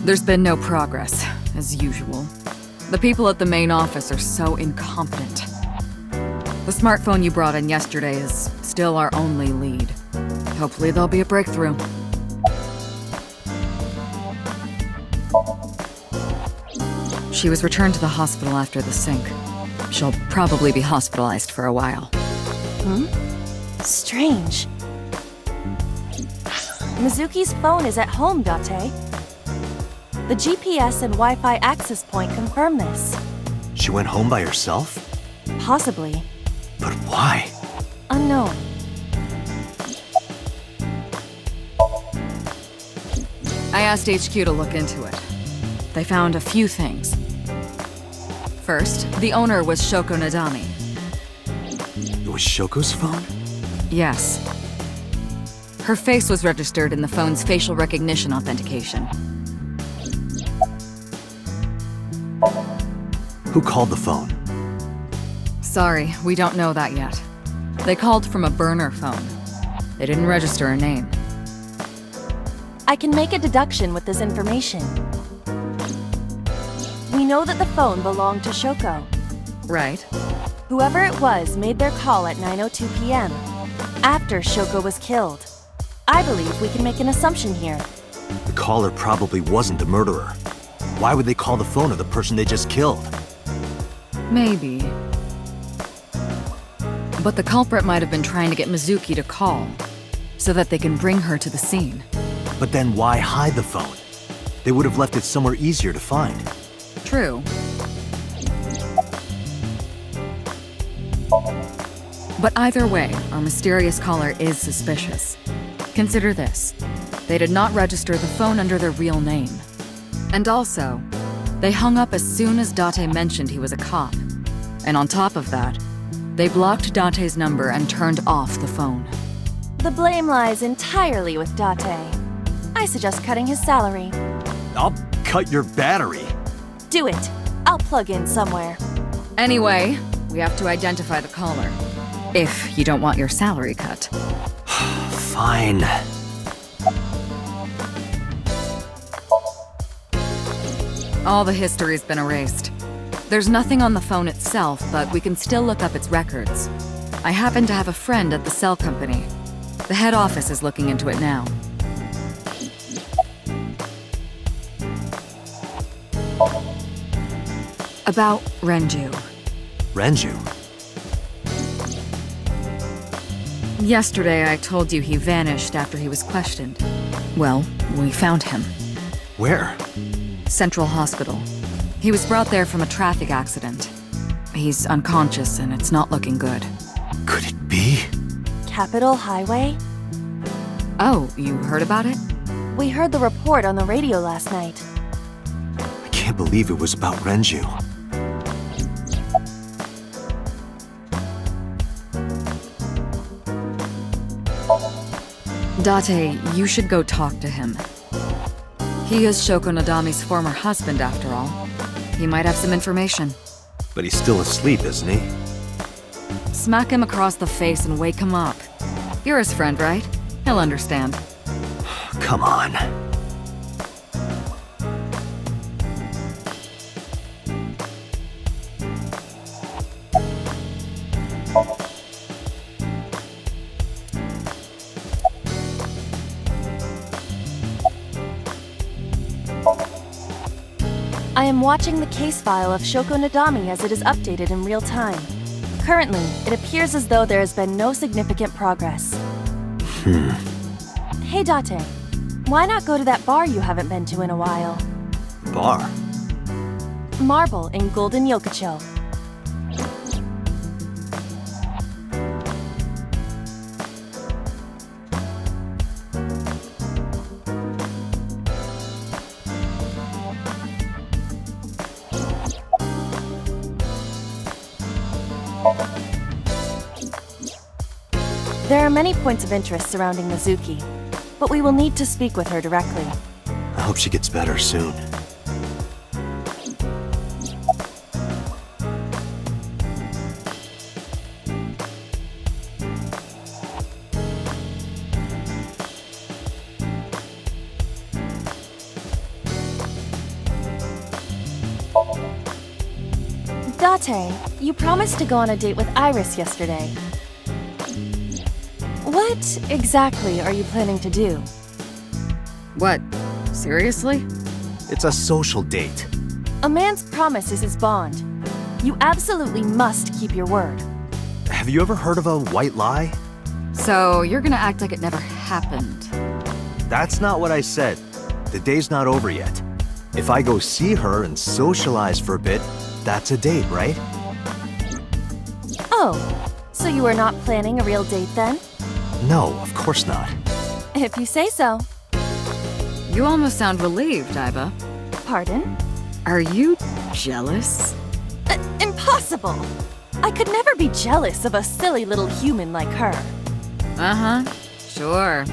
There's been no progress, as usual. The people at the main office are so incompetent. The smartphone you brought in yesterday is still our only lead. Hopefully there'll be a breakthrough. She was returned to the hospital after the sync. She'll probably be hospitalized for a while. Strange. Mizuki's phone is at home, Date. The GPS and Wi-Fi access point confirm this. She went home by herself? Possibly. But why? Unknown. I asked HQ to look into it. They found a few things. First, the owner was Shoko Nadami. It was Shoko's phone? Yes. Her face was registered in the phone's facial recognition authentication. Who called the phone? Sorry, we don't know that yet. They called from a burner phone. They didn't register a name. I can make a deduction with this information. We know that the phone belonged to Shoko. Right. Whoever it was made their call at 9:02 p.m. after Shoko was killed. I believe we can make an assumption here. The caller probably wasn't a murderer. Why would they call the phone of the person they just killed? Maybe. But the culprit might have been trying to get Mizuki to call, so that they can bring her to the scene. But then why hide the phone? They would have left it somewhere easier to find. True. But either way, our mysterious caller is suspicious. Consider this. They did not register the phone under their real name. And also, they hung up as soon as Date mentioned he was a cop. And on top of that, they blocked Date's number and turned off the phone. The blame lies entirely with Date. I suggest cutting his salary. I'll cut your battery. Do it. I'll plug in somewhere. Anyway, we have to identify the caller. If you don't want your salary cut. Fine. All the history's been erased. There's nothing on the phone itself, but we can still look up its records. I happen to have a friend at the cell company. The head office is looking into it now. About Renju. Renju? Yesterday I told you he vanished after he was questioned. Well, we found him. Where? Central Hospital. He was brought there from a traffic accident. He's unconscious and it's not looking good. Could it be? Capitol Highway? Oh, you heard about it? We heard the report on the radio last night. I can't believe it was about Renju. Date, you should go talk to him. He is Shoko Nadami's former husband, after all. He might have some information. But he's still asleep, isn't he? Smack him across the face and wake him up. You're his friend, right? He'll understand. Come on. I am watching the case file of Shoko Nadami as it is updated in real time. Currently, it appears as though there has been no significant progress. Hey Date, why not go to that bar you haven't been to in a while? Bar? Marble in Golden Yokocho. There are many points of interest surrounding Mizuki, but we will need to speak with her directly. I hope she gets better soon. Date, you promised to go on a date with Iris yesterday. What exactly are you planning to do? What? Seriously? It's a social date. A man's promise is his bond. You absolutely must keep your word. Have you ever heard of a white lie? So you're gonna act like it never happened. That's not what I said. The day's not over yet. If I go see her and socialize for a bit, that's a date, right? Oh, so you are not planning a real date then? No, of course not. If you say so. You almost sound relieved, Iba. Pardon? Are you jealous? Impossible! I could never be jealous of a silly little human like her. Uh-huh, sure.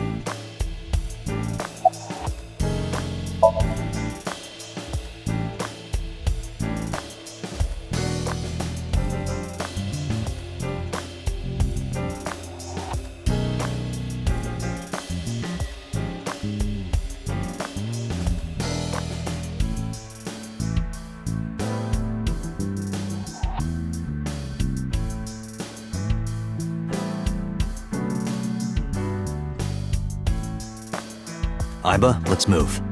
Iba, let's move.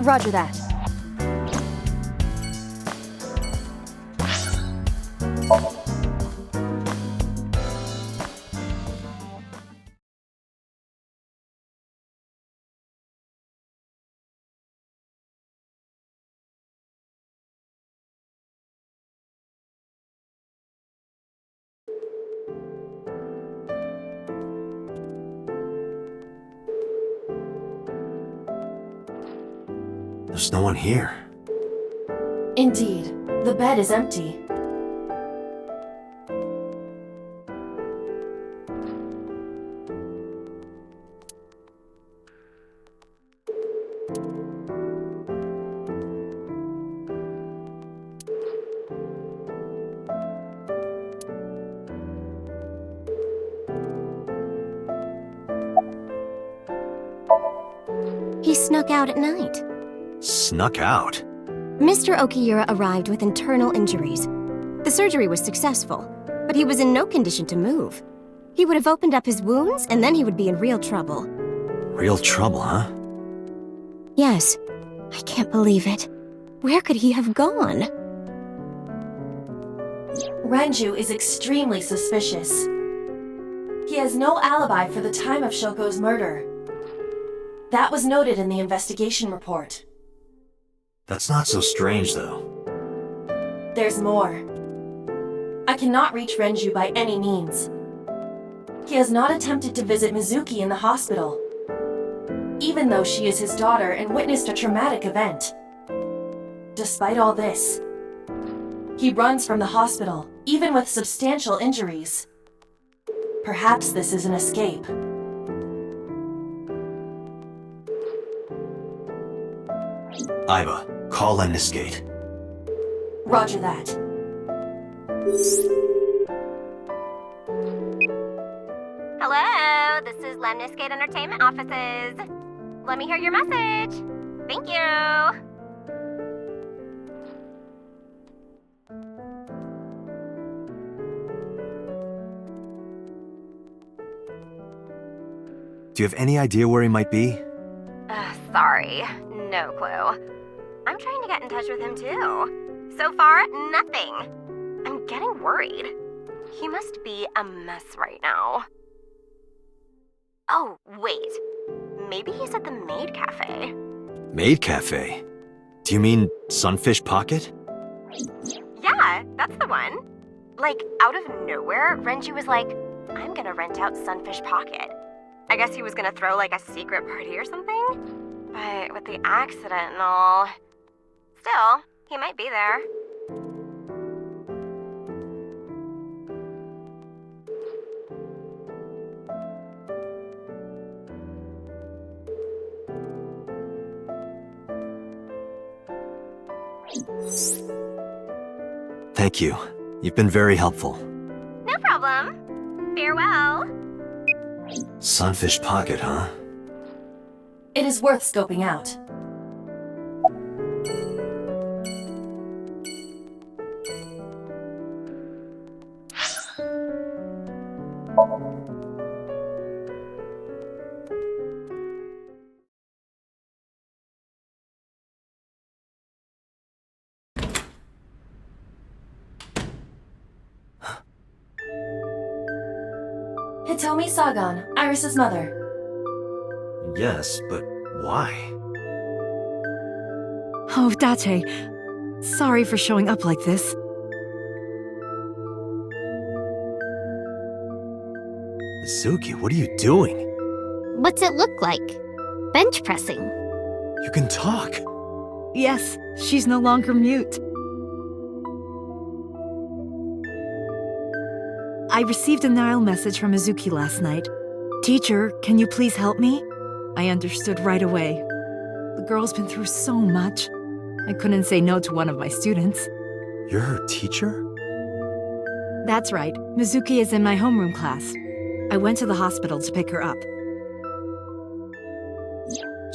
Roger that. There's no one here. Indeed, the bed is empty. He snuck out at night. Snuck out? Mr. Okiyura arrived with internal injuries. The surgery was successful, but he was in no condition to move. He would have opened up his wounds, and then he would be in real trouble. Real trouble, huh? Yes. I can't believe it. Where could he have gone? Renju is extremely suspicious. He has no alibi for the time of Shoko's murder. That was noted in the investigation report. That's not so strange, though. There's more. I cannot reach Renju by any means. He has not attempted to visit Mizuki in the hospital, even though she is his daughter and witnessed a traumatic event. Despite all this, he runs from the hospital, even with substantial injuries. Perhaps this is an escape. Iba, call Lemniscate. Roger that. Hello, this is Lemniscate Entertainment Offices. Let me hear your message. Thank you. Do you have any idea where he might be? Sorry, no clue. I'm trying to get in touch with him too. So far, nothing. I'm getting worried. He must be a mess right now. Oh, wait. Maybe he's at the Maid Cafe. Maid Cafe? Do you mean Sunfish Pocket? Yeah, that's the one. Like, out of nowhere, Renju was like, I'm gonna rent out Sunfish Pocket. I guess he was gonna throw like a secret party or something? But with the accident and all... Still, he might be there. Thank you. You've been very helpful. No problem. Farewell. Sunfish Pocket, huh? It is worth scoping out. Hitomi Sagan, Iris's mother. Yes, but why? Oh, Date. Sorry for showing up like this. Mizuki, what are you doing? What's it look like? Bench pressing. You can talk. Yes, she's no longer mute. I received a Nile message from Mizuki last night. Teacher, can you please help me? I understood right away. The girl's been through so much. I couldn't say no to one of my students. You're her teacher? That's right. Mizuki is in my homeroom class. I went to the hospital to pick her up.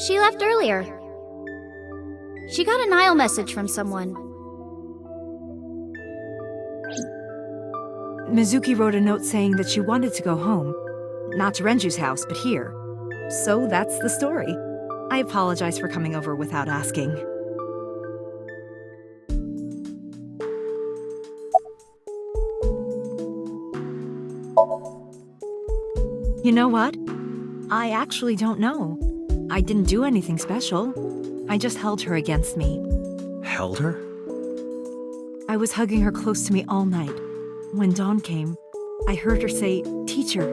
She left earlier. She got a Nile message from someone. Mizuki wrote a note saying that she wanted to go home. Not to Renju's house, but here. So that's the story. I apologize for coming over without asking. You know what? I actually don't know. I didn't do anything special. I just held her against me. Held her? I was hugging her close to me all night. When dawn came, I heard her say, "Teacher,"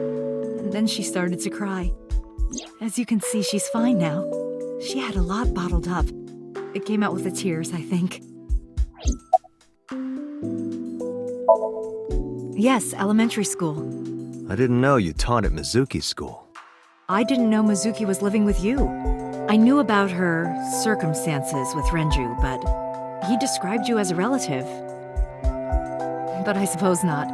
and then she started to cry. As you can see, she's fine now. She had a lot bottled up. It came out with the tears, I think. Yes, elementary school. I didn't know you taught at Mizuki's school. I didn't know Mizuki was living with you. I knew about her circumstances with Renju, but he described you as a relative. But I suppose not.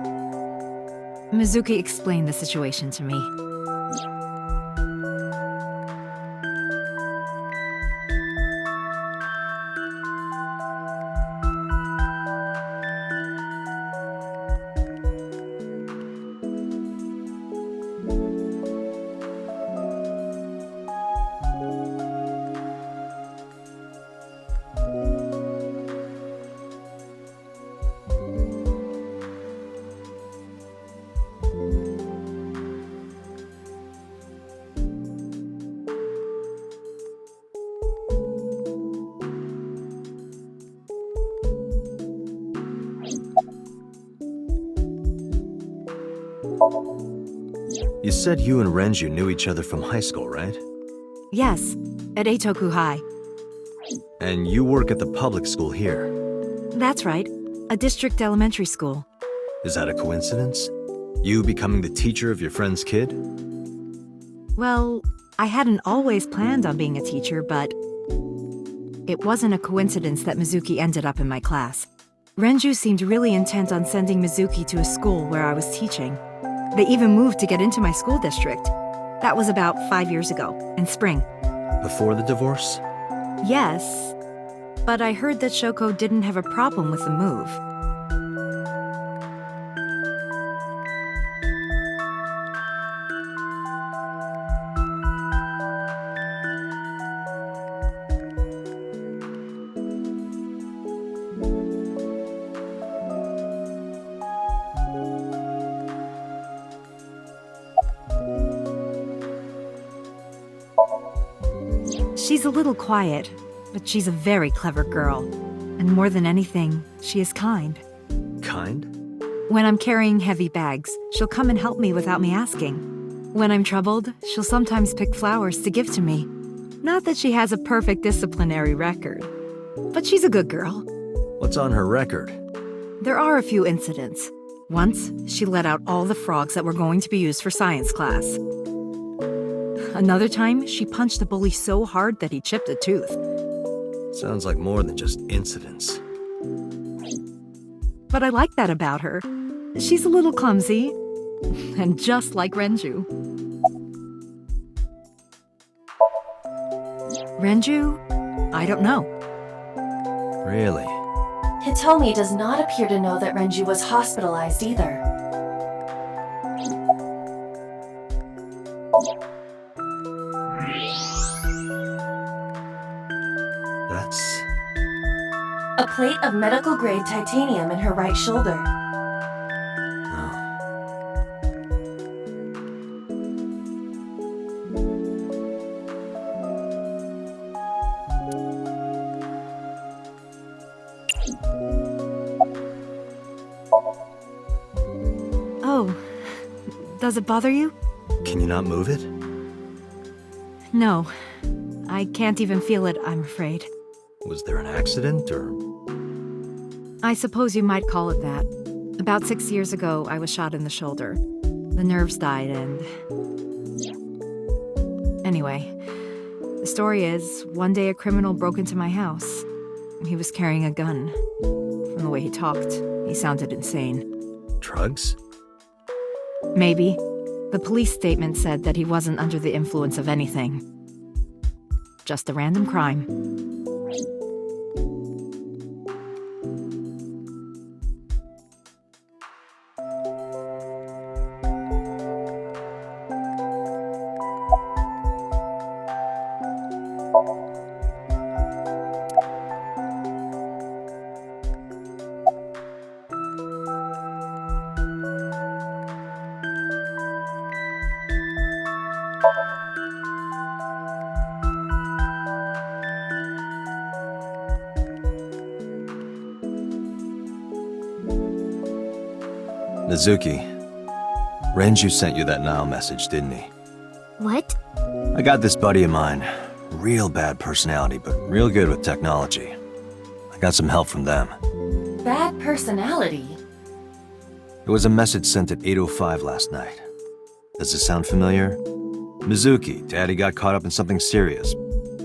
Mizuki explained the situation to me. You said you and Renju knew each other from high school, right? Yes, at Eitoku High. And you work at the public school here. That's right, a district elementary school. Is that a coincidence? You becoming the teacher of your friend's kid? Well, I hadn't always planned on being a teacher, but it wasn't a coincidence that Mizuki ended up in my class. Renju seemed really intent on sending Mizuki to a school where I was teaching. They even moved to get into my school district. That was about 5 years ago, in spring. Before the divorce? Yes, but I heard that Shoko didn't have a problem with the move. She's a little quiet, but she's a very clever girl. And more than anything, she is kind. Kind? When I'm carrying heavy bags, she'll come and help me without me asking. When I'm troubled, she'll sometimes pick flowers to give to me. Not that she has a perfect disciplinary record, but she's a good girl. What's on her record? There are a few incidents. Once, she let out all the frogs that were going to be used for science class. Another time, she punched a bully so hard that he chipped a tooth. Sounds like more than just incidents. But I like that about her. She's a little clumsy, and just like Renju. Renju? I don't know. Really? Hitomi does not appear to know that Renju was hospitalized either. That's... A plate of medical-grade titanium in her right shoulder. Oh. Does it bother you? Can you not move it? No. I can't even feel it, I'm afraid. Was there an accident, or...? I suppose you might call it that. About 6 years ago, I was shot in the shoulder. The nerves died and... Anyway, the story is, one day a criminal broke into my house. He was carrying a gun. From the way he talked, he sounded insane. Drugs? Maybe. The police statement said that he wasn't under the influence of anything. Just a random crime. Mizuki, Renju sent you that Nile message, didn't he? What? I got this buddy of mine. Real bad personality, but real good with technology. I got some help from them. Bad personality? It was a message sent at 8:05 last night. Does it sound familiar? Mizuki, Daddy got caught up in something serious.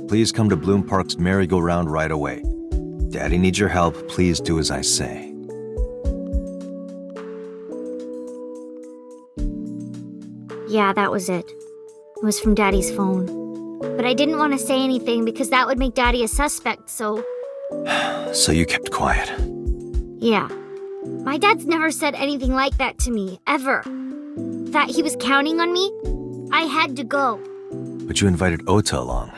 Please come to Bloom Park's merry-go-round right away. Daddy needs your help. Please do as I say. Yeah, that was it. It was from Daddy's phone. But I didn't want to say anything because that would make Daddy a suspect, so... So you kept quiet. Yeah. My dad's never said anything like that to me, ever. That he was counting on me? I had to go. But you invited Ota along.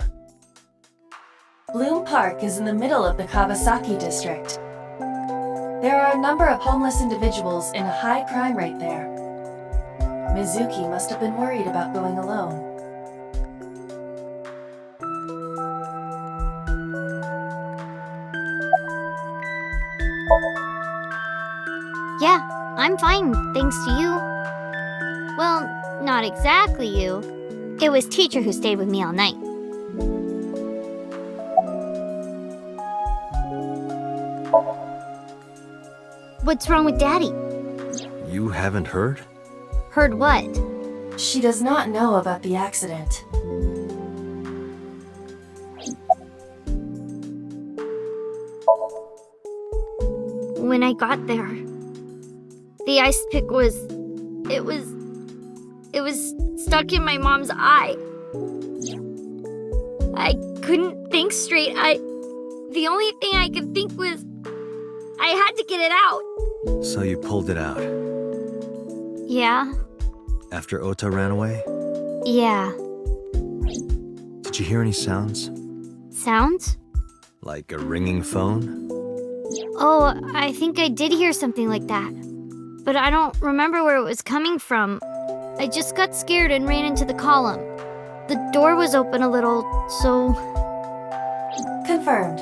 Bloom Park is in the middle of the Kawasaki district. There are a number of homeless individuals and a high crime rate there. Mizuki must have been worried about going alone. Yeah, I'm fine, thanks to you. Well, not exactly you. It was teacher who stayed with me all night. What's wrong with Daddy? You haven't heard? Heard what? She does not know about the accident. When I got there, the ice pick was stuck in my mom's eye. I couldn't think straight. The only thing I could think was I had to get it out. So you pulled it out. Yeah. After Ota ran away? Yeah. Did you hear any sounds? Sounds? Like a ringing phone? Oh, I think I did hear something like that. But I don't remember where it was coming from. I just got scared and ran into the column. The door was open a little, so... Confirmed.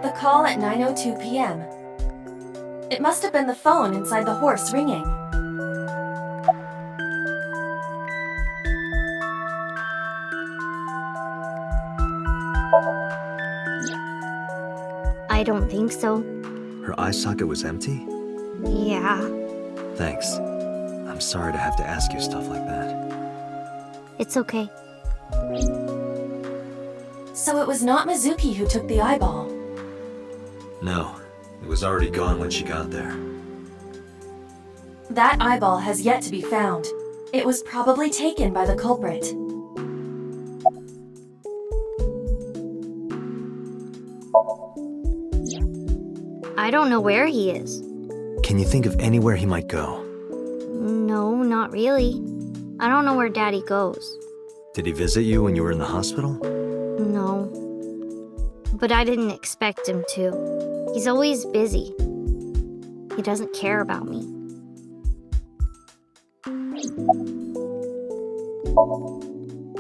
The call at 9:02 p.m. It must have been the phone inside the horse ringing. I don't think so. Her eye socket was empty? Yeah. Thanks. I'm sorry to have to ask you stuff like that. It's okay. So it was not Mizuki who took the eyeball. No, it was already gone when she got there. That eyeball has yet to be found. It was probably taken by the culprit. I don't know where he is. Can you think of anywhere he might go? No, not really. I don't know where Daddy goes. Did he visit you when you were in the hospital? No. But I didn't expect him to. He's always busy. He doesn't care about me.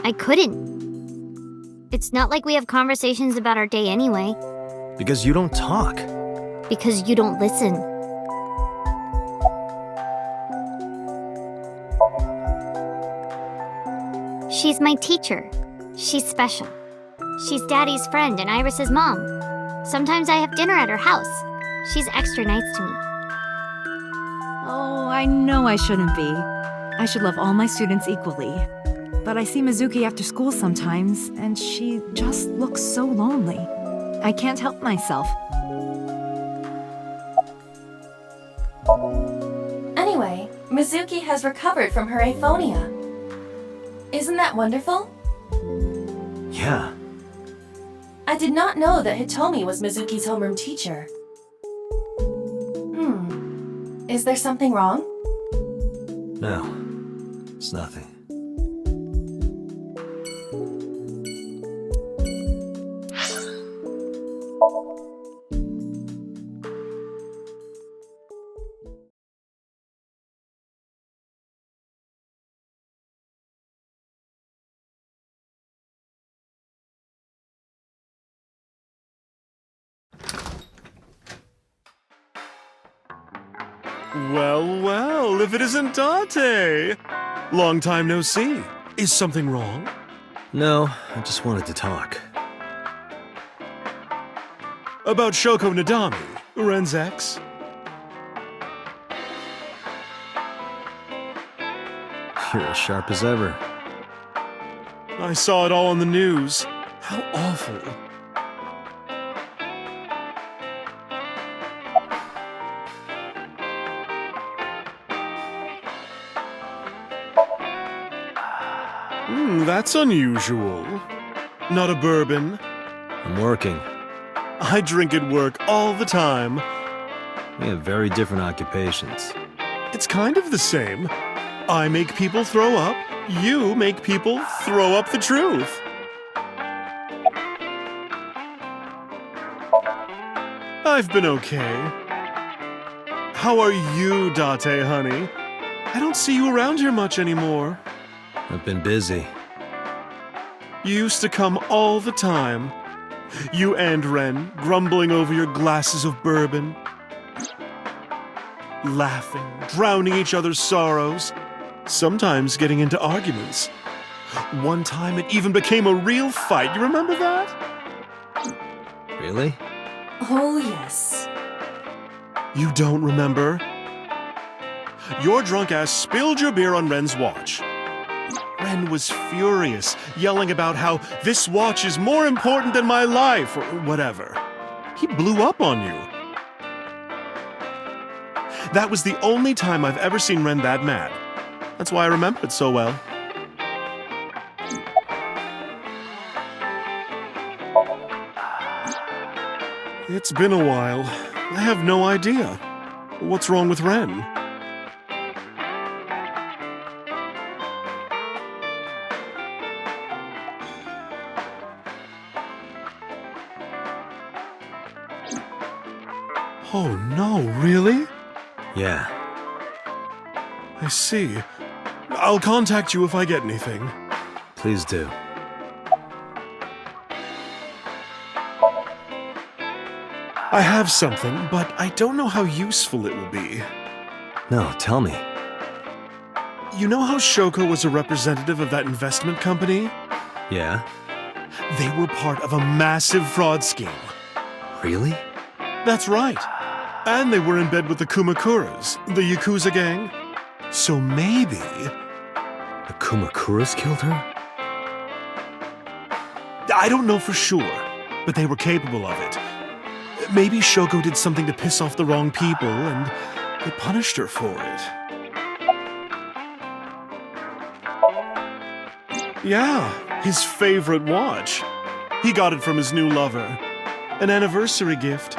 I couldn't. It's not like we have conversations about our day anyway. Because you don't talk. Because you don't listen. She's my teacher. She's special. She's Daddy's friend and Iris's mom. Sometimes I have dinner at her house. She's extra nice to me. Oh, I know I shouldn't be. I should love all my students equally. But I see Mizuki after school sometimes, and she just looks so lonely. I can't help myself. Anyway, Mizuki has recovered from her aphonia. Isn't that wonderful? Yeah. I did not know that Hitomi was Mizuki's homeroom teacher. Is there something wrong? No. It's nothing. Well, well, if it isn't Date! Long time no see. Is something wrong? No, I just wanted to talk. About Shoko Nadami, Ren's ex? You're as sharp as ever. I saw it all on the news. How awful. That's unusual. Not a bourbon. I'm working. I drink at work all the time. We have very different occupations. It's kind of the same. I make people throw up. You make people throw up the truth. I've been okay. How are you, Date, honey? I don't see you around here much anymore. I've been busy. You used to come all the time. You and Ren, grumbling over your glasses of bourbon. Laughing, drowning each other's sorrows. Sometimes getting into arguments. One time it even became a real fight. You remember that? Really? Oh, yes. You don't remember? Your drunk ass spilled your beer on Ren's watch. Ren was furious, yelling about how this watch is more important than my life, or whatever. He blew up on you. That was the only time I've ever seen Ren that mad. That's why I remember it so well. It's been a while. I have no idea. What's wrong with Ren? Oh no, really? Yeah. I see. I'll contact you if I get anything. Please do. I have something, but I don't know how useful it will be. No, tell me. You know how Shoko was a representative of that investment company? Yeah? They were part of a massive fraud scheme. Really? That's right. And they were in bed with the Kumakuras, the Yakuza gang. So maybe... The Kumakuras killed her? I don't know for sure, but they were capable of it. Maybe Shoko did something to piss off the wrong people, and they punished her for it. Yeah, his favorite watch. He got it from his new lover. An anniversary gift.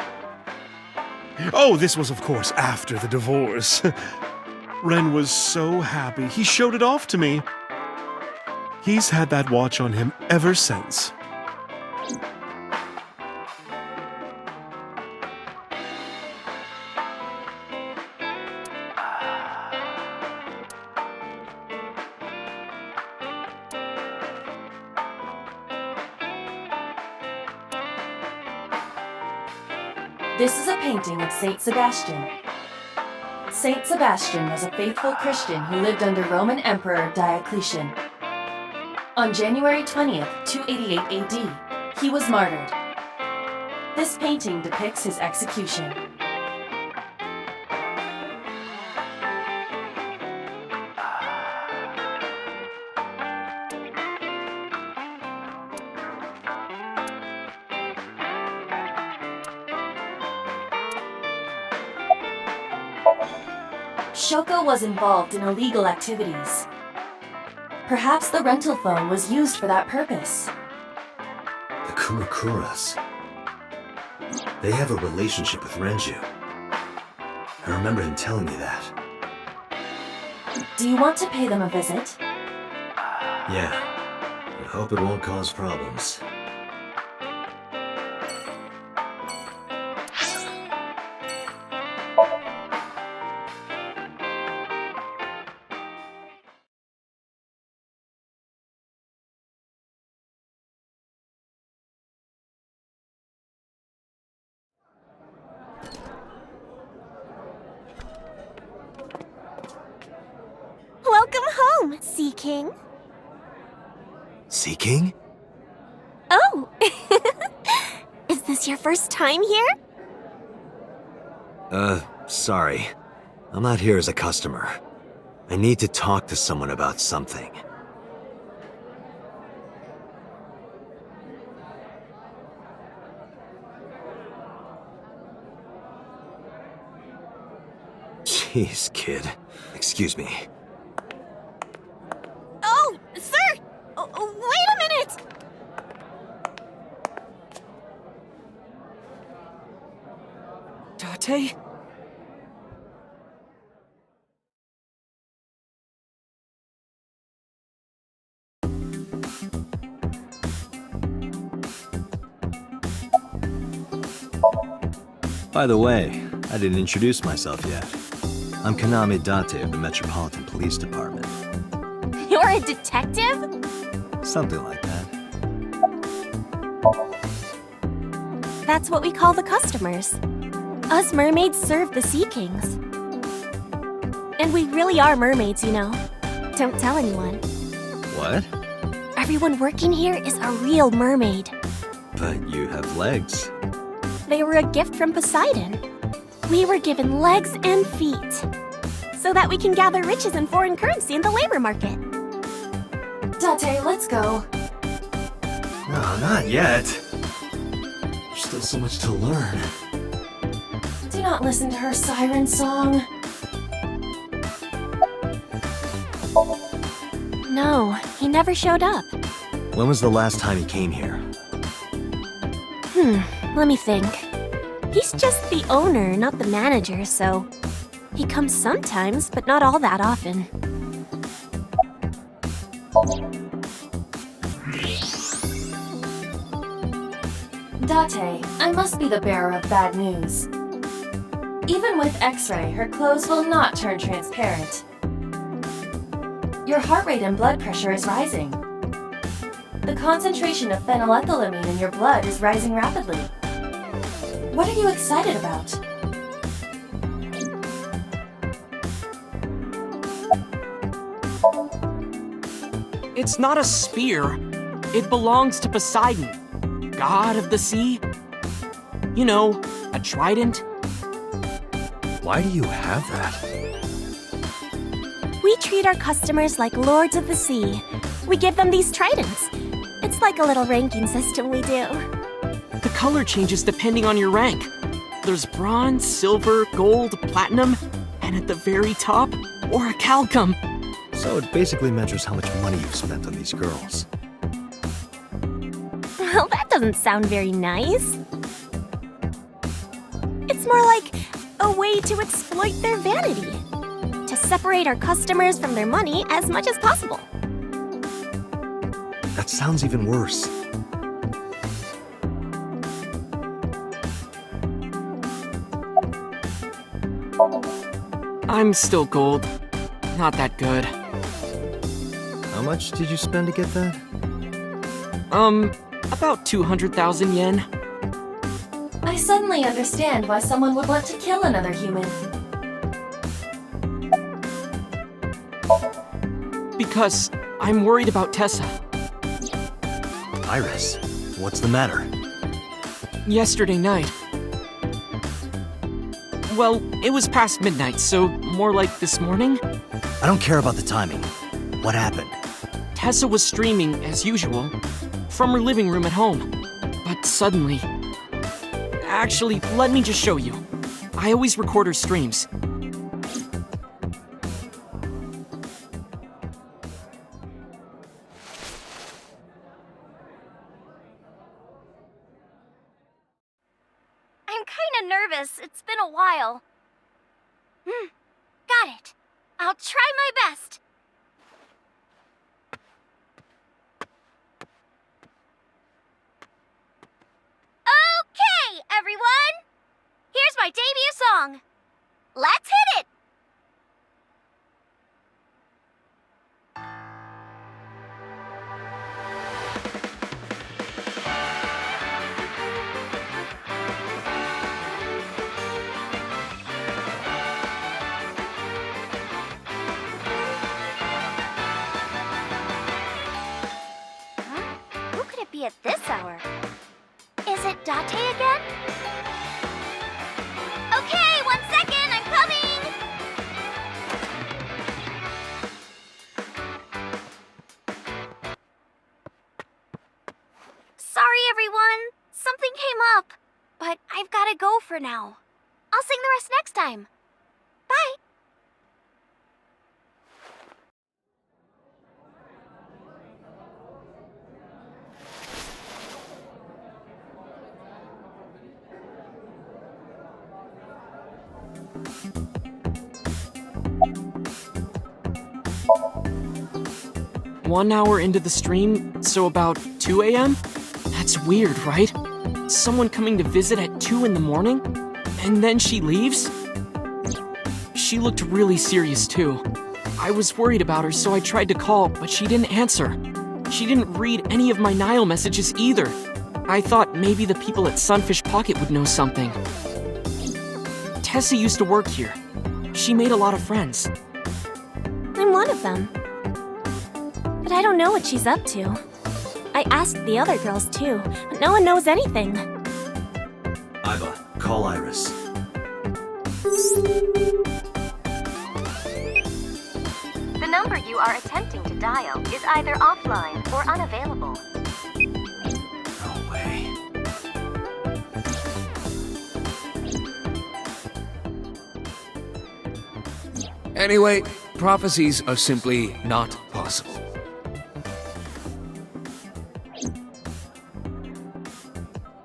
Oh, this was, of course, after the divorce. Ren was so happy. He showed it off to me. He's had that watch on him ever since. This is a painting of Saint Sebastian. Saint Sebastian was a faithful Christian who lived under Roman Emperor Diocletian. On January 20th, 288 AD, he was martyred. This painting depicts his execution. Shoko was involved in illegal activities. Perhaps the rental phone was used for that purpose. The Kumakuras. They have a relationship with Renju. I remember him telling me that. Do you want to pay them a visit? Yeah. I hope it won't cause problems. Welcome home, Sea King. Sea King? Oh! Is this your first time here? Sorry. I'm not here as a customer. I need to talk to someone about something. Jeez, kid. Excuse me. Oh, sir! Wait a minute! Tate? By the way, I didn't introduce myself yet. I'm Kaname Date of the Metropolitan Police Department. You're a detective? Something like that. That's what we call the customers. Us mermaids serve the Sea Kings. And we really are mermaids, you know. Don't tell anyone. What? Everyone working here is a real mermaid. But you have legs. They were a gift from Poseidon. We were given legs and feet, so that we can gather riches and foreign currency in the labor market. Date, let's go. No, not yet. There's still so much to learn. Do not listen to her siren song. No, he never showed up. When was the last time he came here? Let me think. He's just the owner, not the manager, so he comes sometimes, but not all that often. Date, I must be the bearer of bad news. Even with X-ray, her clothes will not turn transparent. Your heart rate and blood pressure is rising. The concentration of phenylethylamine in your blood is rising rapidly. What are you excited about? It's not a spear. It belongs to Poseidon, god of the sea. You know, a trident. Why do you have that? We treat our customers like lords of the sea. We give them these tridents. It's like a little ranking system we do. The color changes depending on your rank. There's bronze, silver, gold, platinum, and at the very top, orichalcum. So it basically measures how much money you've spent on these girls. Well, that doesn't sound very nice. It's more like a way to exploit their vanity. To separate our customers from their money as much as possible. That sounds even worse. I'm still gold. Not that good. How much did you spend to get that? About 200,000 yen. I suddenly understand why someone would want to kill another human. Because I'm worried about Tessa. Iris, what's the matter? Yesterday night. Well, it was past midnight, so more like this morning. I don't care about the timing. What happened? Tessa was streaming, as usual, from her living room at home. But suddenly... Actually, let me just show you. I always record her streams. I'm kinda nervous. It's been a while. Got it. I'll try my best. Okay, everyone! Here's my debut song. Let's hit it! Who could it be at this hour? Is it Date again? Okay, 1 second, I'm coming! Sorry, everyone. Something came up. But I've gotta go for now. I'll sing the rest next time. Bye! One hour into the stream, so about 2 a.m.? That's weird, right? Someone coming to visit at 2 in the morning? And then she leaves? She looked really serious, too. I was worried about her, so I tried to call, but she didn't answer. She didn't read any of my Nile messages either. I thought maybe the people at Sunfish Pocket would know something. Tessa used to work here. She made a lot of friends. I'm one of them. But I don't know what she's up to. I asked the other girls too, but no one knows anything. Iva, call Iris. The number you are attempting to dial is either offline or unavailable. No way. Anyway, prophecies are simply not possible.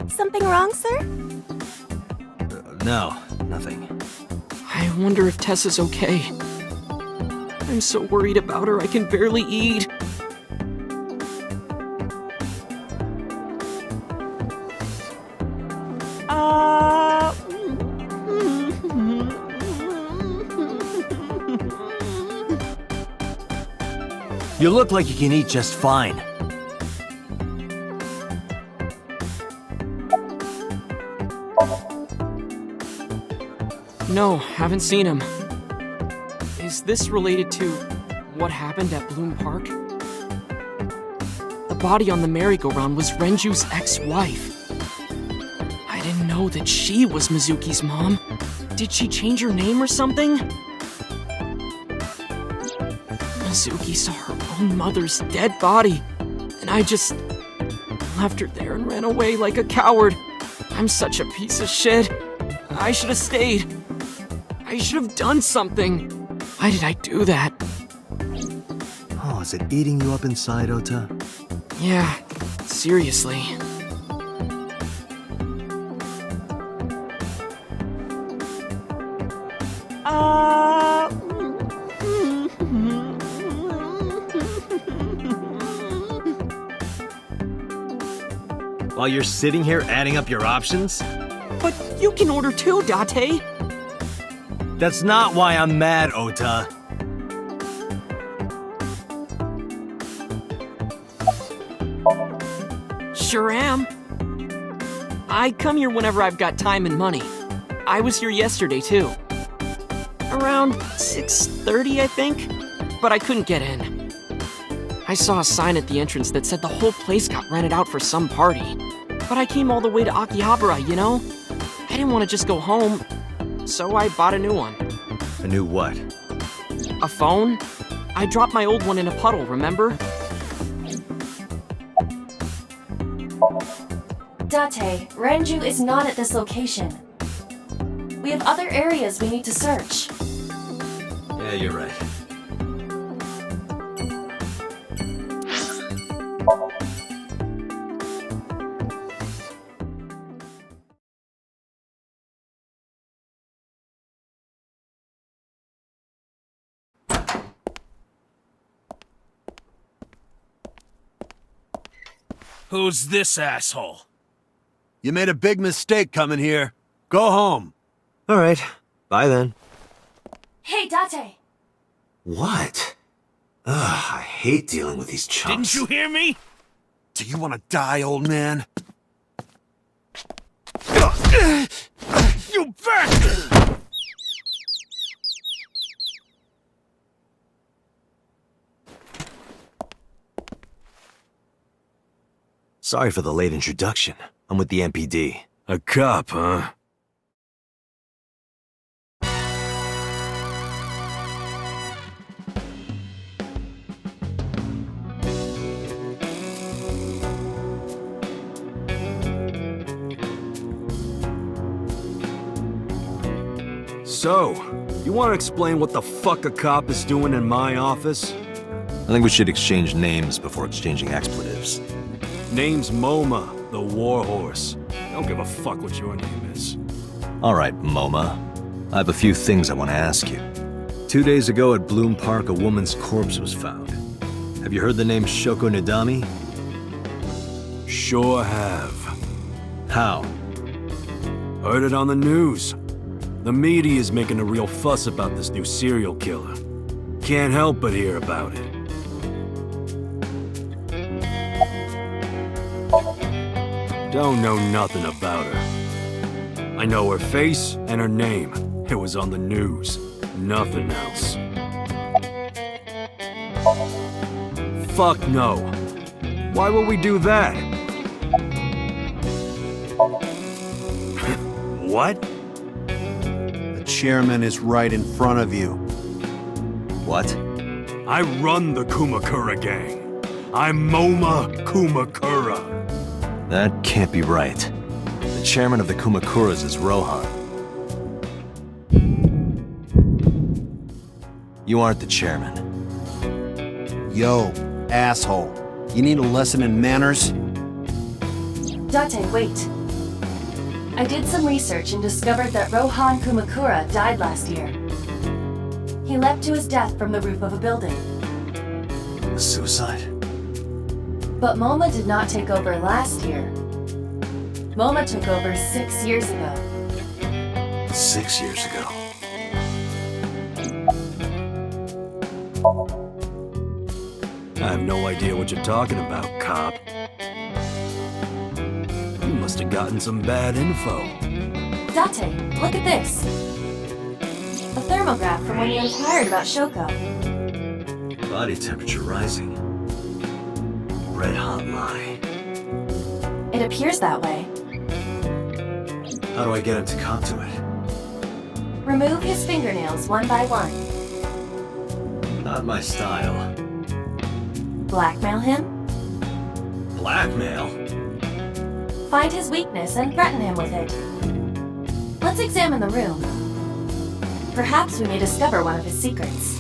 Something wrong, sir? No, nothing. I wonder if Tessa's okay. I'm so worried about her, I can barely eat. You look like you can eat just fine. No, haven't seen him. Is this related to what happened at Bloom Park? The body on the merry-go-round was Renju's ex-wife. I didn't know that she was Mizuki's mom. Did she change her name or something? Mizuki saw her own mother's dead body, and I just left her there and ran away like a coward. I'm such a piece of shit. I should have stayed. I should have done something. Why did I do that? Oh, is it eating you up inside, Ota? Yeah, seriously. While you're sitting here adding up your options? But you can order too, Date. That's not why I'm mad, Ota. Sure am. I come here whenever I've got time and money. I was here yesterday too. Around 6:30, I think, but I couldn't get in. I saw a sign at the entrance that said the whole place got rented out for some party. But I came all the way to Akihabara, you know? I didn't want to just go home, so I bought a new one. A new what? A phone? I dropped my old one in a puddle, remember? Date, Renju is not at this location. We have other areas we need to search. Yeah, you're right. Who's this asshole? You made a big mistake coming here. Go home. All right. Bye then. Hey, Date! What? Ugh, I hate dealing with these chumps. Didn't you hear me? Do you want to die, old man? You bet! Sorry for the late introduction. I'm with the MPD. A cop, huh? So, you want to explain what the fuck a cop is doing in my office? I think we should exchange names before exchanging expletives. Name's MoMA, the Warhorse. I don't give a fuck what your name is. All right, MoMA. I have a few things I want to ask you. 2 days ago at Bloom Park, a woman's corpse was found. Have you heard the name Shoko Nadami? Sure have. How? Heard it on the news. The media is making a real fuss about this new serial killer. Can't help but hear about it. Don't know nothing about her. I know her face and her name. It was on the news. Nothing else. Fuck no. Why would we do that? What? The chairman is right in front of you. What? I run the Kumakura gang. I'm MoMA Kumakura. That can't be right. The chairman of the Kumakuras is Rohan. You aren't the chairman. Yo, asshole. You need a lesson in manners? Date, wait. I did some research and discovered that Rohan Kumakura died last year. He leapt to his death from the roof of a building. A suicide? But MoMA did not take over last year. MoMA took over 6 years ago. 6 years ago. I have no idea what you're talking about, cop. You must have gotten some bad info. Date, look at this. A thermograph from when you inquired about Shoko. Body temperature rising. Red hot lie. It appears that way. How do I get him to cop to it? Remove his fingernails one by one. Not my style. Blackmail him. Blackmail? Find his weakness and threaten him with it. Let's examine the room. Perhaps we may discover one of his secrets.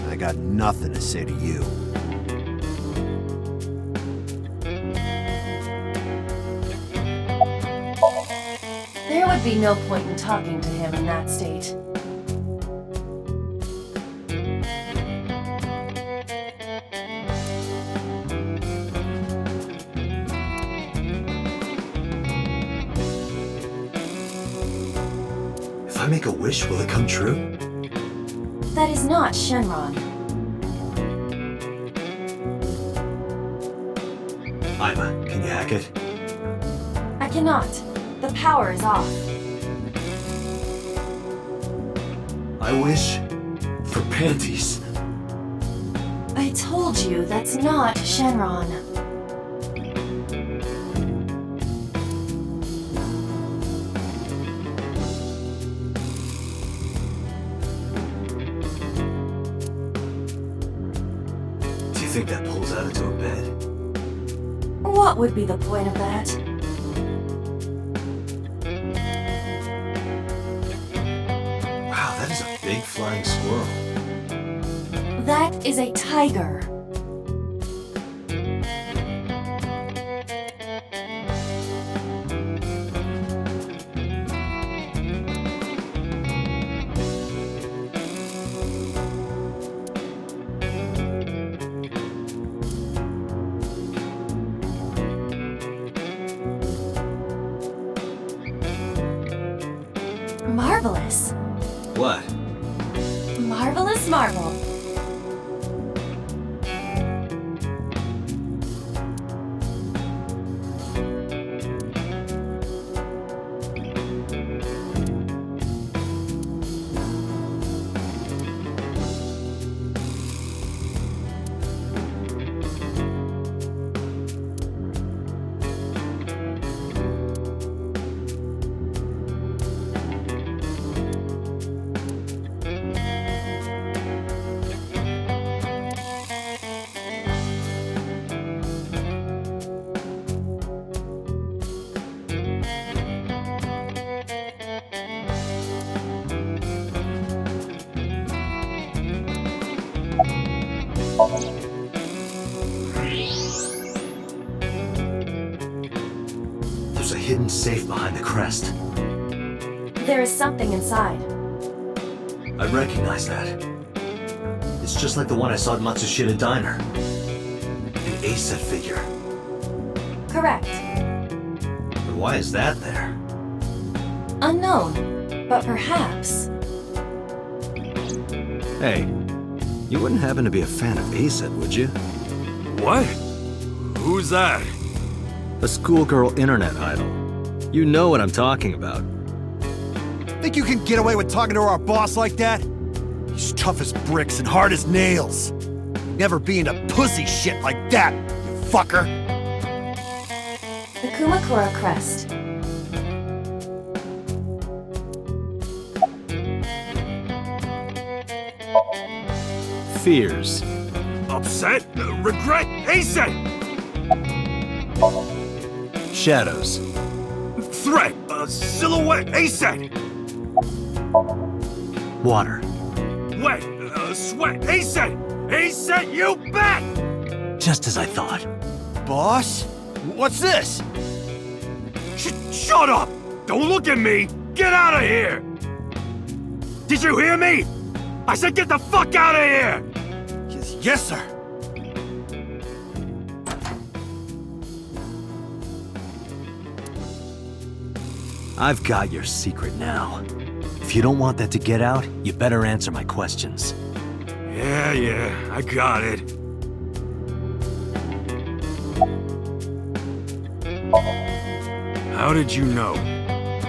I got nothing to say to you. There would be no point in talking to him in that state. If I make a wish, will it come true? That is not Shenron. Ima, can you hack it? I cannot. The power is off. I wish for panties. I told you that's not Shenron. Do you think that pulls out into a bed? What would be the point of that? Wow, that is a big flying squirrel. That is a tiger. Marvelous. What? Marvelous marvel. There's a hidden safe behind the crest. There is something inside. I recognize that. It's just like the one I saw at Matsushita Diner. An A-set figure. Correct. But why is that there? Unknown, but perhaps. Hey, you wouldn't happen to be a fan of A-set, would you? What? Who's that? A schoolgirl internet idol. You know what I'm talking about. Think you can get away with talking to our boss like that? He's tough as bricks and hard as nails. Never be into pussy shit like that, you fucker. The Kumakura crest. Fears. Upset? Regret? Ace-it! Shadows. Threat! Silhouette! Ace-it! Water. Wet! Sweat! Ace-it! Ace-it, you bet! Just as I thought. Boss? What's this? Shut up! Don't look at me! Get out of here! Did you hear me? I said get the fuck out of here! Yes, sir. I've got your secret now. If you don't want that to get out, you better answer my questions. Yeah, I got it. How did you know?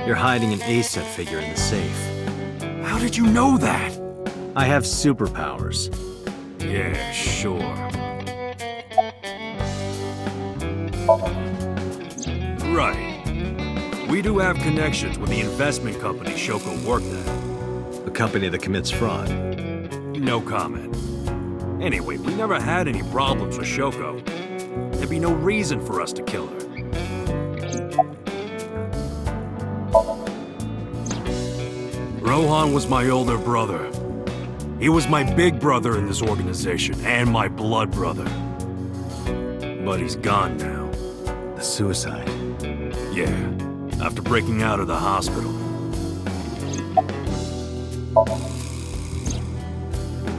You're hiding an A-set figure in the safe. How did you know that? I have superpowers. Yeah, sure. Right. We do have connections with the investment company Shoko worked at. The company that commits fraud. No comment. Anyway, we never had any problems with Shoko. There'd be no reason for us to kill her. Rohan was my older brother. He was my big brother in this organization, and my blood brother. But he's gone now. The suicide. Yeah, after breaking out of the hospital.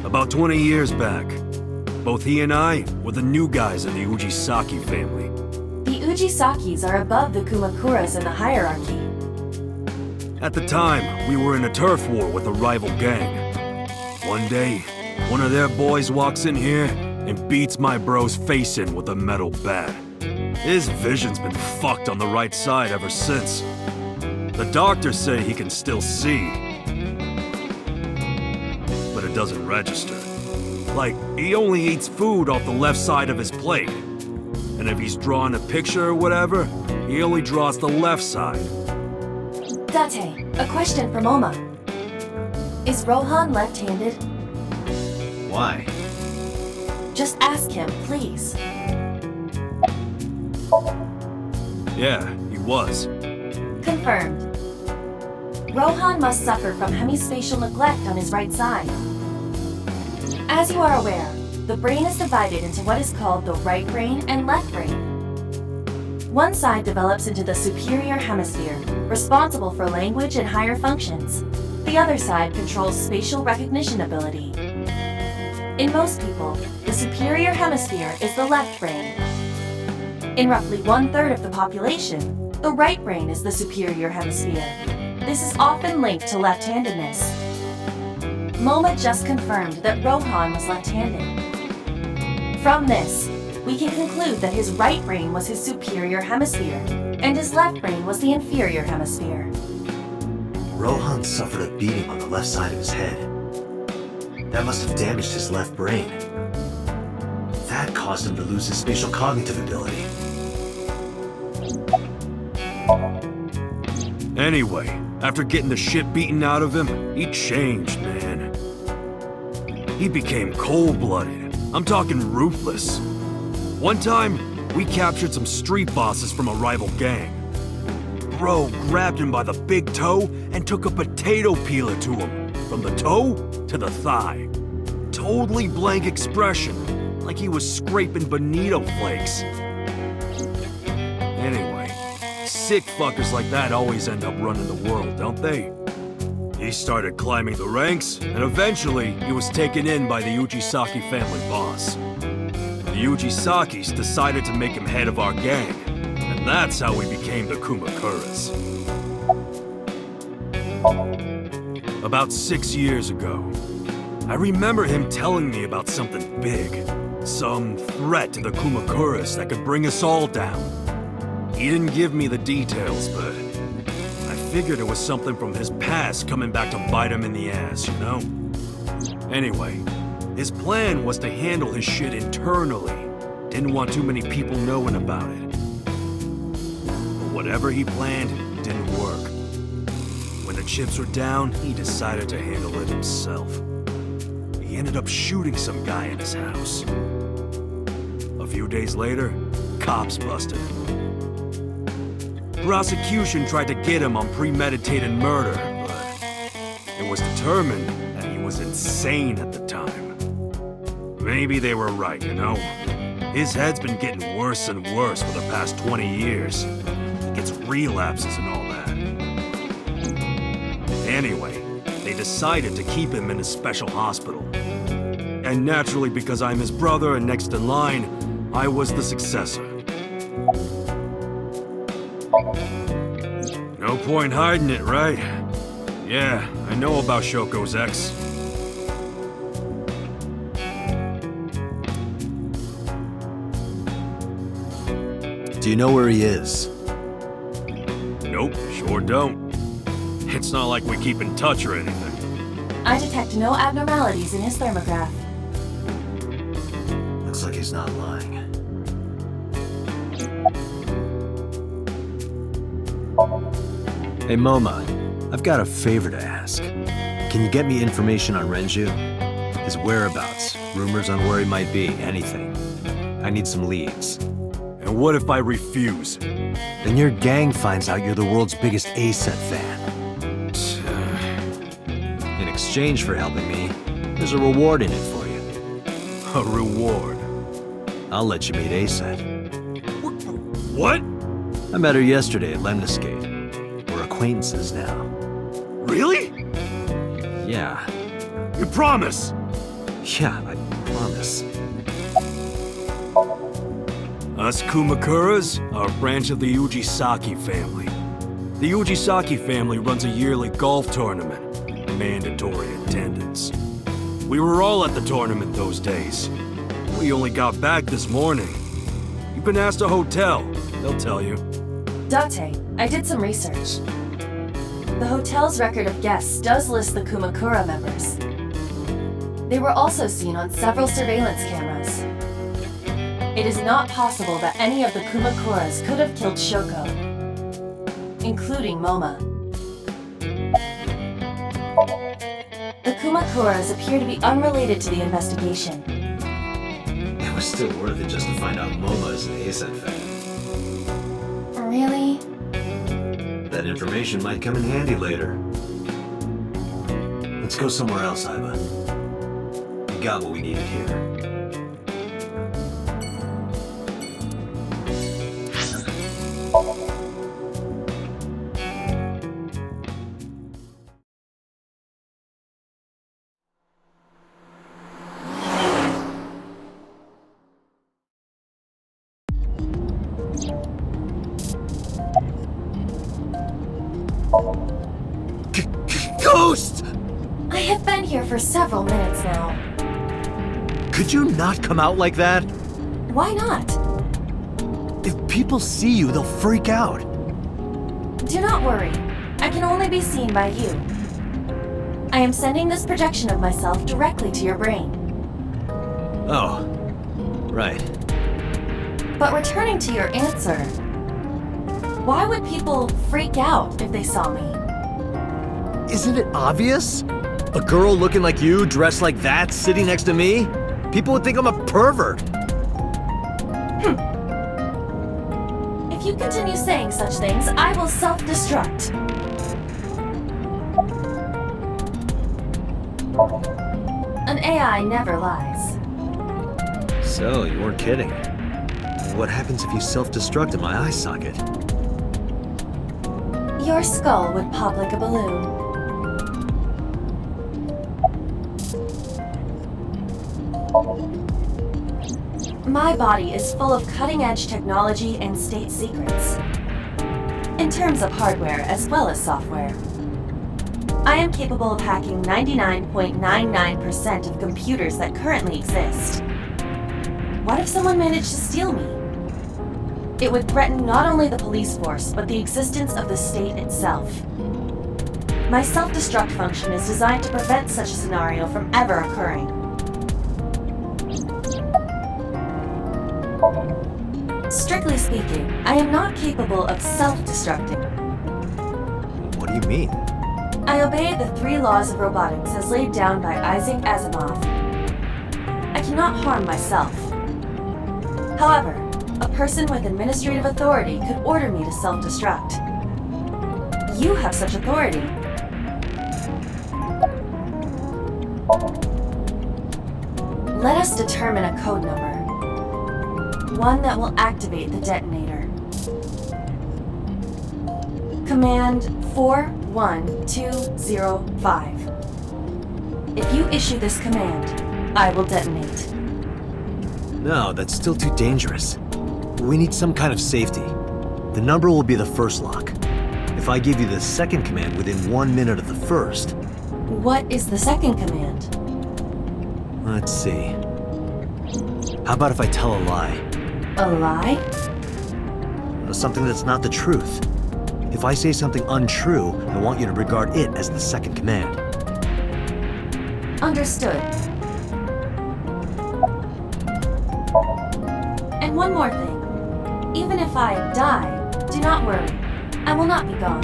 About 20 years back, both he and I were the new guys in the Ujisaki family. The Ujisakis are above the Kumakuras in the hierarchy. At the time, we were in a turf war with a rival gang. One day, one of their boys walks in here and beats my bro's face in with a metal bat. His vision's been fucked on the right side ever since. The doctors say he can still see. doesn't register. Like, he only eats food off the left side of his plate. And if he's drawing a picture or whatever, he only draws the left side. Date, a question for Moma. Is Rohan left-handed? Why? Just ask him, please. Yeah, he was. Confirmed. Rohan must suffer from hemispatial neglect on his right side. As you are aware, the brain is divided into what is called the right brain and left brain. One side develops into the superior hemisphere, responsible for language and higher functions. The other side controls spatial recognition ability. In most people, the superior hemisphere is the left brain. In roughly 1/3 of the population, the right brain is the superior hemisphere. This is often linked to left-handedness. Moma just confirmed that Rohan was left-handed. From this, we can conclude that his right brain was his superior hemisphere, and his left brain was the inferior hemisphere. Rohan suffered a beating on the left side of his head. That must have damaged his left brain. That caused him to lose his spatial cognitive ability. Anyway, after getting the shit beaten out of him, he changed, man. He became cold-blooded. I'm talking ruthless. One time, we captured some street bosses from a rival gang. Bro grabbed him by the big toe and took a potato peeler to him, from the toe to the thigh. Totally blank expression, like he was scraping bonito flakes. Anyway, sick fuckers like that always end up running the world, don't they? He started climbing the ranks, and eventually he was taken in by the Ujisaki family boss. The Ujisakis decided to make him head of our gang, and that's how we became the Kumakuras. About 6 years ago, I remember him telling me about something big. Some threat to the Kumakuras that could bring us all down. He didn't give me the details, but I figured it was something from his past coming back to bite him in the ass, you know? Anyway, his plan was to handle his shit internally. Didn't want too many people knowing about it. But whatever he planned didn't work. When the chips were down, he decided to handle it himself. He ended up shooting some guy in his house. A few days later, cops busted him. Prosecution tried to get him on premeditated murder, but it was determined that he was insane at the time. Maybe they were right, you know? His head's been getting worse and worse for the past 20 years. He gets relapses and all that. Anyway, they decided to keep him in a special hospital. And naturally, because I'm his brother and next in line, I was the successor. No point hiding it, right? Yeah, I know about Shoko's ex. Do you know where he is? Nope, sure don't. It's not like we keep in touch or anything. I detect no abnormalities in his thermograph. Looks like he's not lying. Hey Moma, I've got a favor to ask. Can you get me information on Renju? His whereabouts, rumors on where he might be, anything. I need some leads. And what if I refuse? Then your gang finds out you're the world's biggest A-set fan. In exchange for helping me, there's a reward in it for you. A reward? I'll let you meet A-set. What? I met her yesterday at Lemniscate. We're acquaintances now. Really? Yeah. You promise? Yeah, I promise. Us Kumakuras are a branch of the Ujisaki family. The Ujisaki family runs a yearly golf tournament. Mandatory attendance. We were all at the tournament those days. We only got back this morning. You can ask the hotel. They'll tell you. Date, I did some research. The hotel's record of guests does list the Kumakura members. They were also seen on several surveillance cameras. It is not possible that any of the Kumakuras could have killed Shoko, including Moma. The Kumakuras appear to be unrelated to the investigation. It was still worth it just to find out Moma is an Asen fan. Really? That information might come in handy later. Let's go somewhere else, Iva. We got what we needed here. Ghost! I have been here for several minutes now. Could you not come out like that? Why not? If people see you, they'll freak out. Do not worry. I can only be seen by you. I am sending this projection of myself directly to your brain. Oh, right. But returning to your answer, why would people freak out if they saw me? Isn't it obvious? A girl looking like you, dressed like that, sitting next to me? People would think I'm a pervert. If you continue saying such things, I will self-destruct. An AI never lies. So, you weren't kidding. What happens if you self-destruct in my eye socket? Your skull would pop like a balloon. My body is full of cutting-edge technology and state secrets. In terms of hardware as well as software. I am capable of hacking 99.99% of computers that currently exist. What if someone managed to steal me? It would threaten not only the police force, but the existence of the state itself. My self-destruct function is designed to prevent such a scenario from ever occurring. Strictly speaking, I am not capable of self-destructing. What do you mean? I obey the 3 laws of robotics as laid down by Isaac Asimov. I cannot harm myself. However, a person with administrative authority could order me to self-destruct. You have such authority. Let us determine a code number. One that will activate the detonator. Command 41205. If you issue this command, I will detonate. No, that's still too dangerous. We need some kind of safety. The number will be the first lock. If I give you the second command within 1 minute of the first... What is the second command? Let's see. How about if I tell a lie? A lie? Something that's not the truth. If I say something untrue, I want you to regard it as the second command. Understood. And one more thing. Even if I die, do not worry. I will not be gone.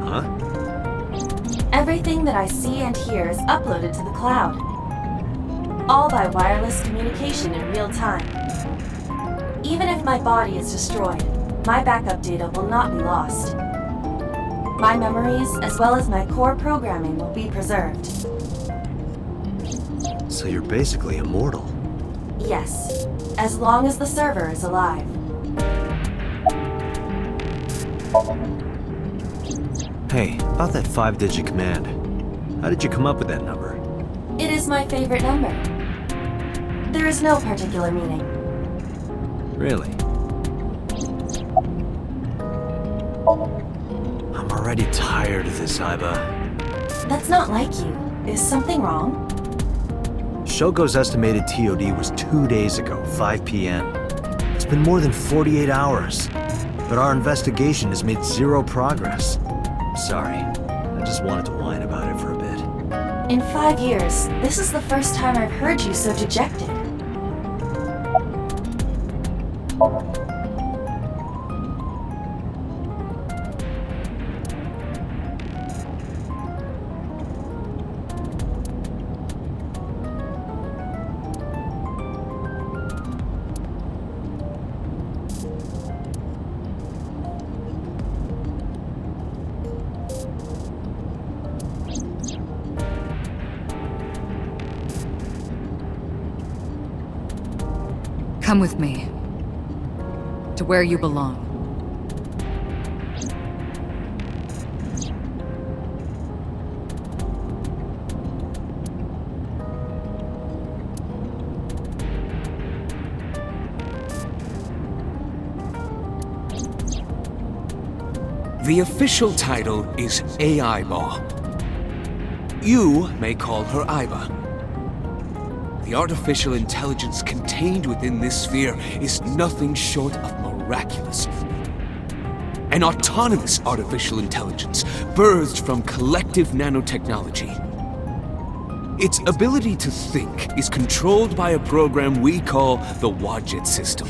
Huh? Everything that I see and hear is uploaded to the cloud. All by wireless communication in real time. Even if my body is destroyed, my backup data will not be lost. My memories, as well as my core programming, will be preserved. So you're basically immortal. Yes, as long as the server is alive. Hey, about that 5-digit command. How did you come up with that number? It is my favorite number. There is no particular meaning. Really? I'm already tired of this, Iva. That's not like you. Is something wrong? Shogo's estimated TOD was 2 days ago, 5 p.m. It's been more than 48 hours. But our investigation has made 0 progress. Sorry, I just wanted to whine about it for a bit. In 5 years, this is the first time I've heard you so dejected. Come with me. To where you belong. The official title is AI Ball. You may call her Iba. The artificial intelligence contained within this sphere is nothing short of miraculous. An autonomous artificial intelligence birthed from collective nanotechnology. Its ability to think is controlled by a program we call the Wadjet system.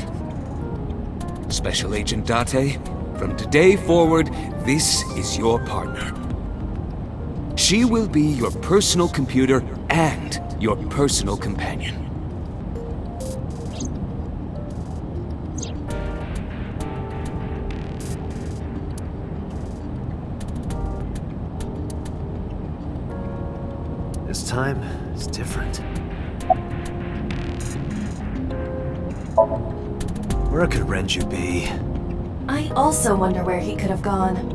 Special Agent Date, from today forward, this is your partner. She will be your personal computer and your personal companion. This time, it's different. Where could Renju be? I also wonder where he could have gone.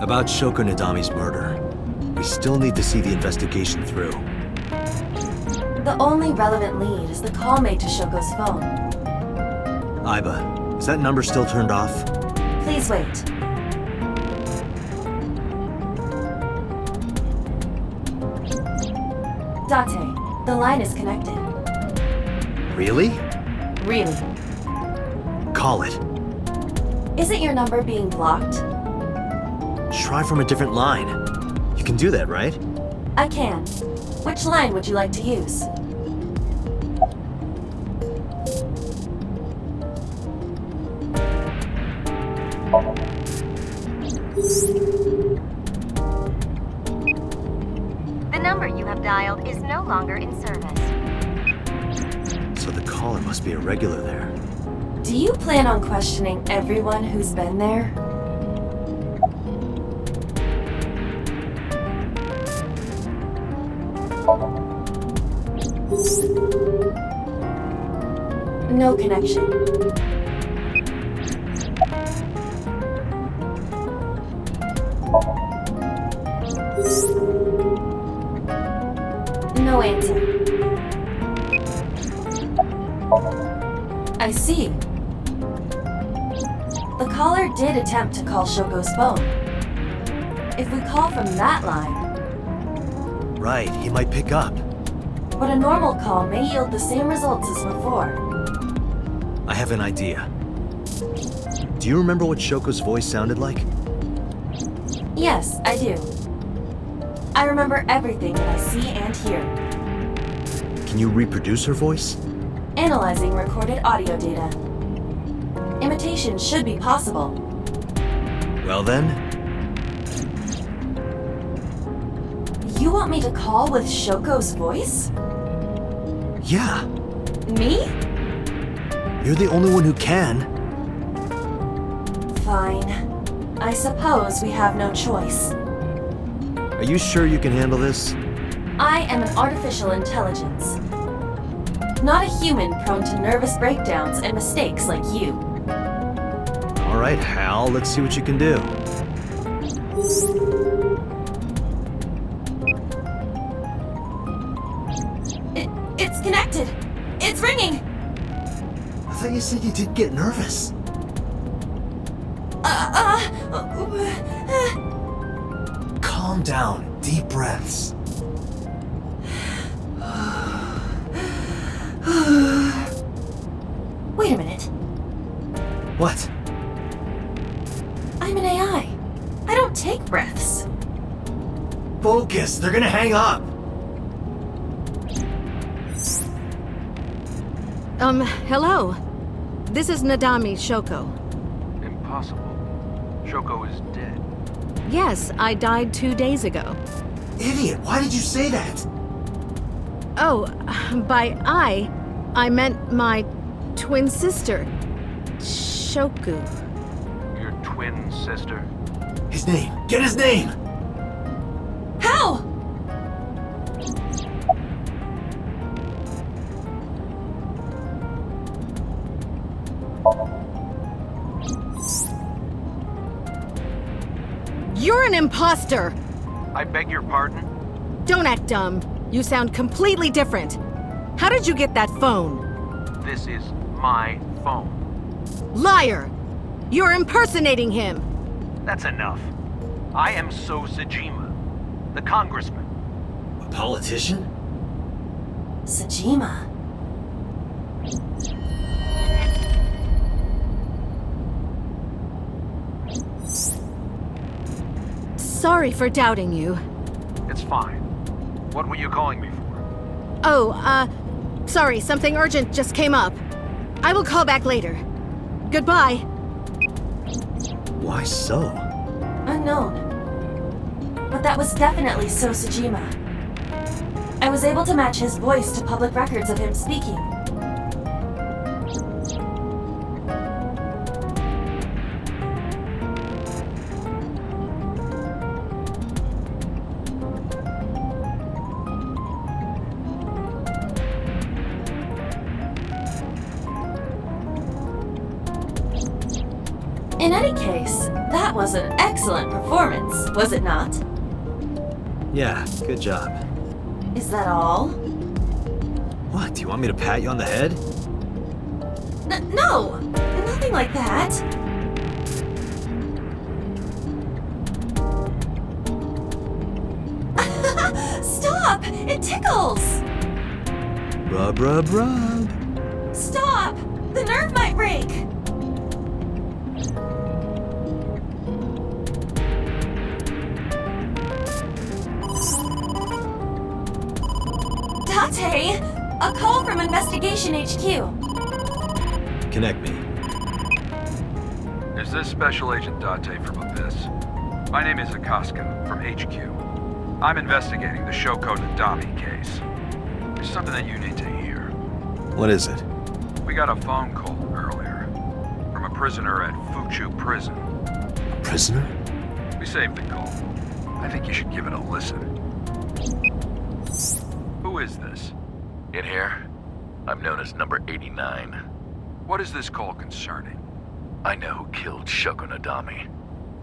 About Shoko Nadami's murder. We still need to see the investigation through. The only relevant lead is the call made to Shoko's phone. Iba, is that number still turned off? Please wait. Date, the line is connected. Really? Really. Call it. Isn't your number being blocked? Try from a different line. You can do that, right? I can. Which line would you like to use? The number you have dialed is no longer in service. So the caller must be a regular there. Do you plan on questioning everyone who's been there? No connection. No answer. I see. The caller did attempt to call Shoko's phone. If we call from that line... Right, he might pick up. But a normal call may yield the same results as before. I have an idea. Do you remember what Shoko's voice sounded like? Yes, I do. I remember everything that I see and hear. Can you reproduce her voice? Analyzing recorded audio data. Imitation should be possible. Well then, You want me to call with Shoko's voice? yeah, Me? you're the only one who can. Fine. I suppose we have no choice. Are you sure you can handle this? I am an artificial intelligence. Not a human prone to nervous breakdowns and mistakes like you. All right, Hal, let's see what you can do. It's connected. It's ringing. I thought you said you did get nervous. Calm down. Deep breaths. Wait a minute. What? don't take breaths. Focus, they're gonna hang up. Hello. This is Nadami Shoko. Impossible. Shoko is dead. Yes, I died 2 days ago. Idiot, why did you say that? Oh, by I meant my twin sister, Shoku. Your twin sister? His name, get his name! How? You're an imposter! I beg your pardon? Don't act dumb. You sound completely different. How did you get that phone? This is my phone. Liar! You're impersonating him! That's enough. I am So Sajima, the congressman. A politician? Sajima. Sorry for doubting you. It's fine. What were you calling me for? Oh, sorry, something urgent just came up. I will call back later. Goodbye. Why so? Unknown. But that was definitely So Sajima. I was able to match his voice to public records of him speaking. In any case, that was an excellent performance, was it not? Yeah, good job. Is that all? What, do you want me to pat you on the head? No! Nothing like that. Stop! It tickles! Rub, rub, rub. Stop! The nerve might break! Date! A call from Investigation HQ. Connect me. Is this Special Agent Date from Abyss? My name is Akaska from HQ. I'm investigating the Shoko Nadami case. There's something that you need to hear. What is it? We got a phone call earlier from a prisoner at Fuchu Prison. A prisoner? We saved the call. I think you should give it a listen. Who is this? In here, I'm known as number 89. What is this call concerning? I know who killed Shoko Nadami.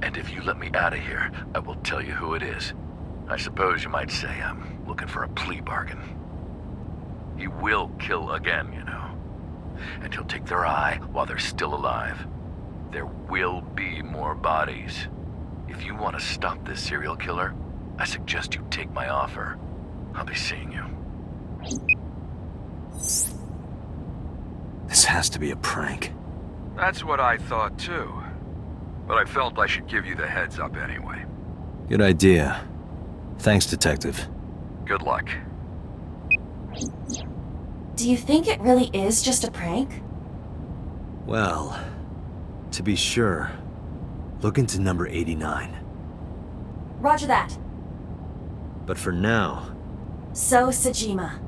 And if you let me out of here, I will tell you who it is. I suppose you might say I'm looking for a plea bargain. He will kill again, you know. And he'll take their eye while they're still alive. There will be more bodies. If you want to stop this serial killer, I suggest you take my offer. I'll be seeing you. This has to be a prank. That's what I thought too. But I felt I should give you the heads up anyway. Good idea. Thanks, Detective. Good luck. Do you think it really is just a prank? Well, to be sure, look into number 89. Roger that. But for now, So Sajima.